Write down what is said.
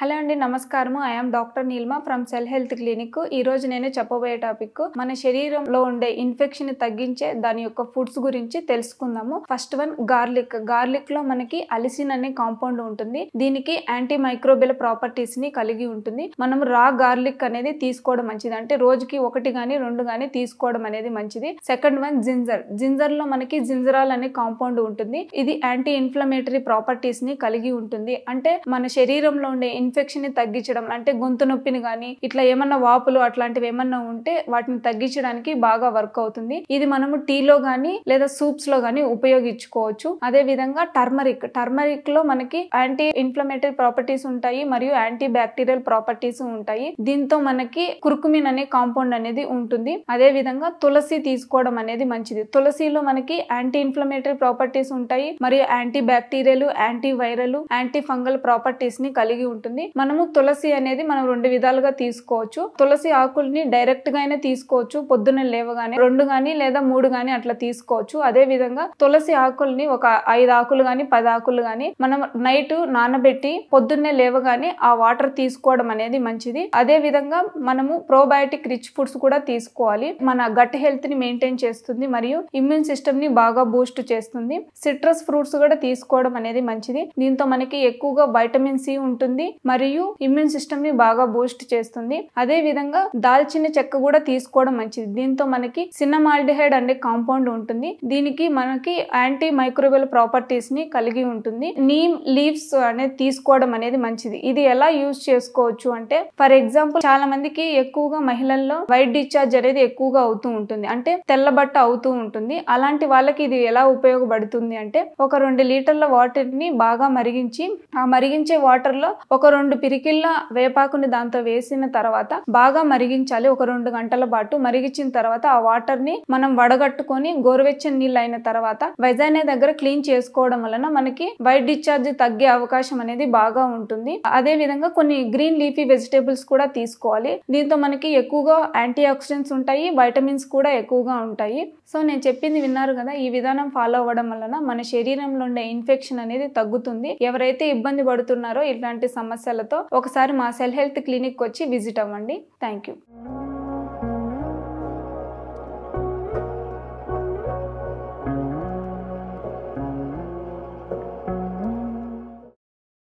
Hello అండి, నమస్కారము. I am doctor Neelma from cell health clinic. ఈ రోజు నేను చెప్పబోయే టాపిక్ మన శరీరంలో ఉండే ఇన్ఫెక్షన్ తగ్గించే దాని యొక్క ఫుడ్స్ గురించి తెలుసుకుందాము. First one garlic. గార్లిక్ లో మనకి అలిసిన్ అనే కాంపౌండ్ ఉంటుంది. దీనికి యాంటీ మైక్రోబియల్ ప్రాపర్టీస్ ని కలిగి ఉంటుంది. మనం రా గార్లిక్ అనేది తీసుకోవడం మంచిది. అంటే రోజుకి 1 గానీ 2 గానీ తీసుకోవడం అనేది మంచిది. Second one ginger. జింజర్ లో మనకి జింజరాల్ అనే కాంపౌండ్ ఉంటుంది. ఇది యాంటీ ఇన్ఫ్లమేటరీ ప్రాపర్టీస్ ని కలిగి ఉంటుంది. అంటే మన శరీరంలో ఉండే ఇన్ఫెక్షన్ ని తగ్గించడం, అంటే గొంతు నొప్పిని గానీ ఇట్లా ఏమన్నా వాపులు అట్లాంటివి ఏమన్నా ఉంటే వాటిని తగ్గించడానికి బాగా వర్క్ అవుతుంది. ఇది మనము టీలో గానీ లేదా సూప్స్ లో గానీ ఉపయోగించుకోవచ్చు. అదే విధంగా టర్మరిక్. టర్మరిక్ లో మనకి యాంటీ ఇన్ఫ్లమేటరీ ప్రాపర్టీస్ ఉంటాయి మరియు యాంటీ బ్యాక్టీరియల్ ప్రాపర్టీస్ ఉంటాయి. దీంతో మనకి కుర్కుమిన్ అనే కాంపౌండ్ అనేది ఉంటుంది. అదే విధంగా తులసి తీసుకోవడం అనేది మంచిది. తులసిలో మనకి యాంటీ ఇన్ఫ్లమేటరీ ప్రాపర్టీస్ ఉంటాయి మరియు anti bacterial, anti viral, anti fungal properties ని కలిగి ఉంటుంది. మనము తులసి అనేది మనం 2 విధాలుగా తీసుకోవచ్చు. తులసి ఆకుల్ని డైరెక్ట్ గా అయినా తీసుకోవచ్చు. పొద్దున్న లేవగానే 2 గానీ లేదా 3 గానీ అట్లా తీసుకోవచ్చు. అదే విధంగా తులసి ఆకుల్ని ఒక 5 ఆకులు గానీ 10 ఆకులు గానీ మనం నైట్ నానబెట్టి పొద్దున్నే లేవగానే ఆ వాటర్ తీసుకోవడం అనేది మంచిది. అదే విధంగా మనము ప్రోబయోటిక్ రిచ్ ఫుడ్స్ కూడా తీసుకోవాలి. మన గట్ హెల్త్ ని మెయింటైన్ చేస్తుంది మరియు ఇమ్యూన్ సిస్టమ్ ని బాగా బూస్ట్ చేస్తుంది. సిట్రస్ ఫ్రూట్స్ కూడా తీసుకోవడం అనేది మంచిది. దీంతో మనకి ఎక్కువగా వైటమిన్ సి ఉంటుంది మరియు ఇమ్యూన్ సిస్టమ్ ని బాగా బూస్ట్ చేస్తుంది. అదే విధంగా దాల్చిన చెక్క కూడా తీసుకోవడం మంచిది. దీంతో మనకి సిన్నమాల్డిహైడ్ అనే కాంపౌండ్ ఉంటుంది. దీనికి మనకి యాంటీ మైక్రోబియల్ ప్రాపర్టీస్ ని కలిగి ఉంటుంది. నీమ్ లీవ్స్ అనేది తీసుకోవడం అనేది మంచిది. ఇది ఎలా యూజ్ చేసుకోవచ్చు అంటే, ఫర్ ఎగ్జాంపుల్ చాలా మందికి ఎక్కువగా మహిళల్లో వైట్ డిశ్చార్జ్ అనేది ఎక్కువగా అవుతూ ఉంటుంది. అంటే తెల్లబట్ట అవుతూ ఉంటుంది. అలాంటి వాళ్ళకి ఇది ఎలా ఉపయోగపడుతుంది అంటే, ఒక 2 లీటర్ల వాటర్ ని బాగా మరిగించి ఆ మరిగించే వాటర్ లో ఒక 2 పిరికిళ్ళ వేపాకుని దాంతో వేసిన తర్వాత బాగా మరిగించాలి. ఒక 2 గంటల పాటు మరిగించిన తర్వాత ఆ వాటర్ ని మనం వడగట్టుకొని గోరువెచ్చని నీళ్ళు అయిన తర్వాత వెజైనా దగ్గర క్లీన్ చేసుకోవడం వలన మనకి వైట్ డిశ్చార్జ్ తగ్గే అవకాశం అనేది బాగా ఉంటుంది. అదే విధంగా కొన్ని గ్రీన్ లీఫీ వెజిటేబుల్స్ కూడా తీసుకోవాలి. దీంతో మనకి ఎక్కువగా యాంటీ ఆక్సిడెంట్స్ ఉంటాయి, వైటమిన్స్ కూడా ఎక్కువగా ఉంటాయి. సో నేను చెప్పింది విన్నారు కదా. ఈ విధానం ఫాలో అవ్వడం వలన మన శరీరంలో ఉండే ఇన్ఫెక్షన్ అనేది తగ్గుతుంది. ఎవరైతే ఇబ్బంది పడుతున్నారో ఇట్లాంటి సమస్యలతో ఒకసారి మా సెల్ హెల్త్ క్లినిక్ వచ్చి విజిట్ అవ్వండి. Thank you.